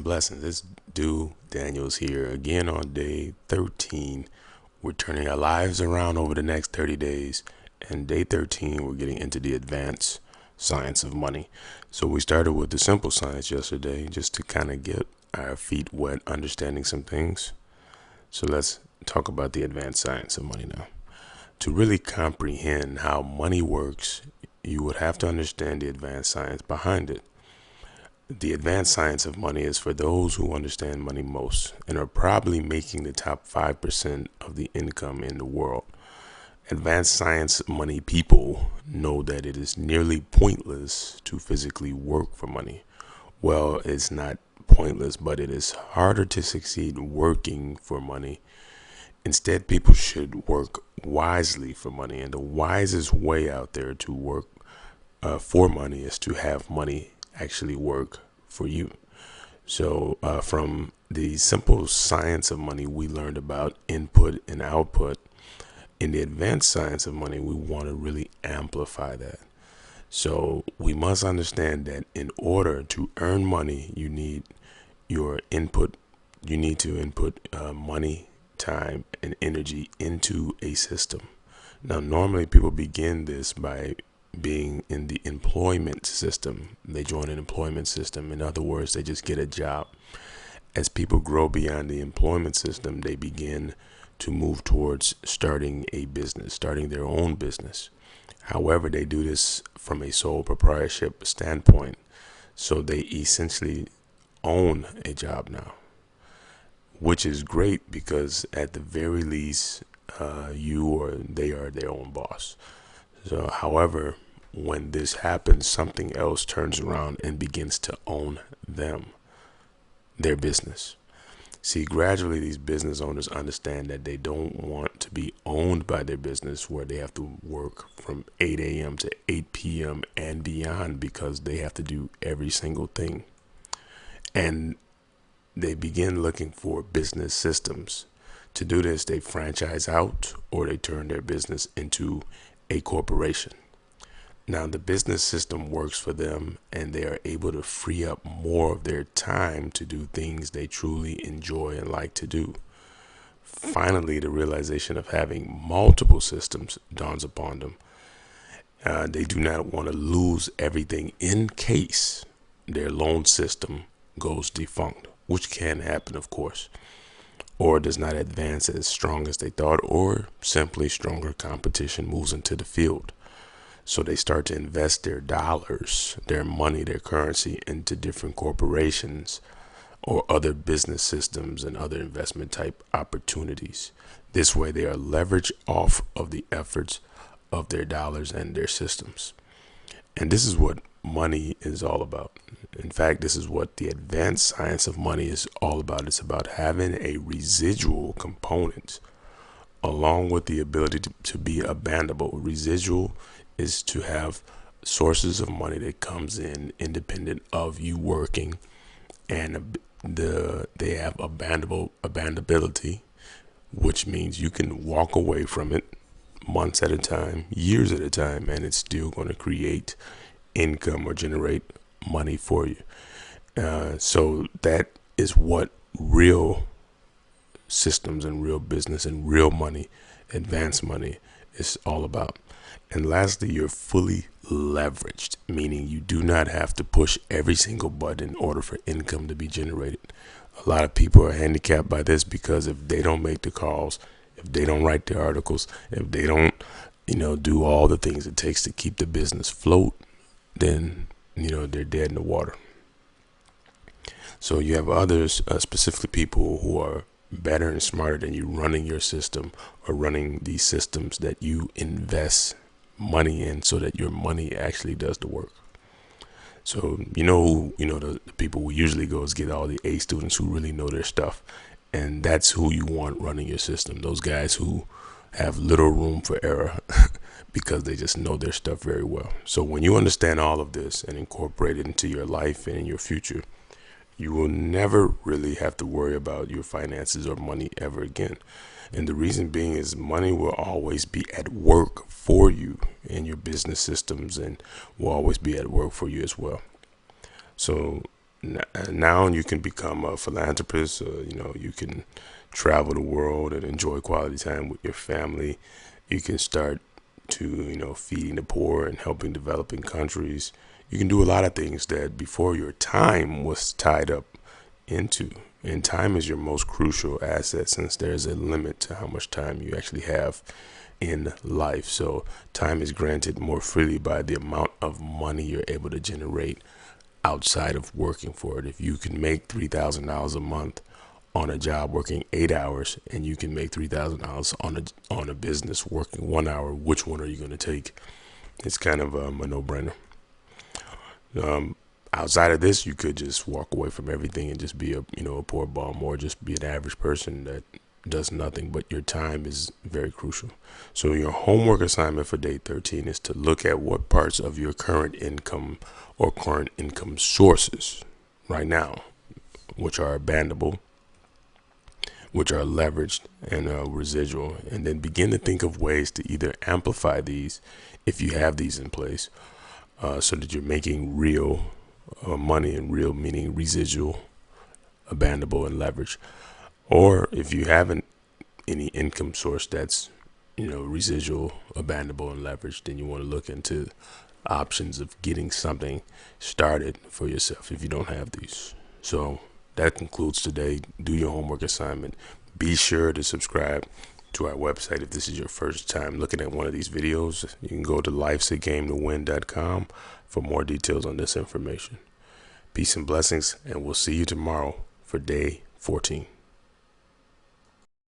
and blessings. It's Daniels here again on day 13. We're turning our lives around over the next 30 days. And day 13, we're getting into the advanced science of money. So we started with the simple science yesterday just to kind of get our feet wet understanding some things. So let's talk about the advanced science of money now. To really comprehend how money works, you would have to understand the advanced science behind it. The advanced science of money is for those who understand money most and are probably making the top 5% of the income in the world. Advanced science money people know that it is nearly pointless to physically work for money. Well, it's not pointless, but it is harder to succeed working for money. Instead, people should work wisely for money. And the wisest way out there to work for money is to have money actually work for you. So from the simple science of money, we learned about input and output. In the advanced science of money, we want to really amplify that. So we must understand that in order to earn money, you need your input. You need to input money, time, and energy into a system. Now, normally people begin this by being in the employment system. They join an employment system. In other words, they just get a job. As people grow beyond the employment system, they begin to move towards starting a business, starting their own business. However, they do this from a sole proprietorship standpoint. So they essentially own a job now, which is great because at the very least, you or they are their own boss. So, however, when this happens, something else turns around and begins to own them, their business. See, gradually these business owners understand that they don't want to be owned by their business where they have to work from 8 a.m. to 8 p.m. and beyond because they have to do every single thing. And they begin looking for business systems. To do this, they franchise out or they turn their business into a corporation. Now, the business system works for them and they are able to free up more of their time to do things they truly enjoy and like to do. Finally, the realization of having multiple systems dawns upon them. They do not want to lose everything in case their loan system goes defunct, which can happen, of course, or does not advance as strong as they thought, or simply stronger competition moves into the field. So they start to invest their dollars, their money, their currency into different corporations or other business systems and other investment type opportunities. This way they are leveraged off of the efforts of their dollars and their systems. And this is what money is all about. In fact, this is what the advanced science of money is all about. It's about having a residual component along with the ability to be abandonable. Residual is to have sources of money that comes in independent of you working, and they have abandonability, which means you can walk away from it months at a time, years at a time, and it's still going to create income or generate money for you. So that is what real systems and real business and real money, advanced money, is all about. And lastly, you're fully leveraged, meaning you do not have to push every single button in order for income to be generated. A lot of people are handicapped by this because if they don't make the calls, if they don't write the articles, if they don't, do all the things it takes to keep the business afloat, then, they're dead in the water. So you have others, specifically people who are better and smarter than you running your system or running these systems that you invest money in so that your money actually does the work. So, the people who usually go is get all the A students who really know their stuff. And that's who you want running your system. Those guys who have little room for error because they just know their stuff very well. So when you understand all of this and incorporate it into your life and in your future, you will never really have to worry about your finances or money ever again. And the reason being is money will always be at work for you in your business systems and will always be at work for you as well. So Now you can become a philanthropist. You can travel the world and enjoy quality time with your family. You can start to, feeding the poor and helping developing countries. You can do a lot of things that before your time was tied up into. And time is your most crucial asset, since there's a limit to how much time you actually have in life. So time is granted more freely by the amount of money you're able to generate outside of working for it. If you can make $3,000 a month on a job working 8 hours, and you can make $3,000 on a business working 1 hour, which one are you going to take? It's kind of a no-brainer. Outside of this, you could just walk away from everything and just be a poor bum, or just be an average person that does nothing. But your time is very crucial. So your homework assignment for day 13 is to look at what parts of your current income or current income sources right now, which are abandonable, which are leveraged, and residual, and then begin to think of ways to either amplify these if you have these in place, so that you're making real money, and real meaning residual, abandonable, and leverage. Or if you haven't any income source that's residual, abandonable, and leverage, then you want to look into options of getting something started for yourself if you don't have these. So that concludes today. Do your homework assignment. Be sure to subscribe to our website. If this is your first time looking at one of these videos, you can go to lifesagametoWin.com for more details on this information. Peace and blessings, and we'll see you tomorrow for day 14.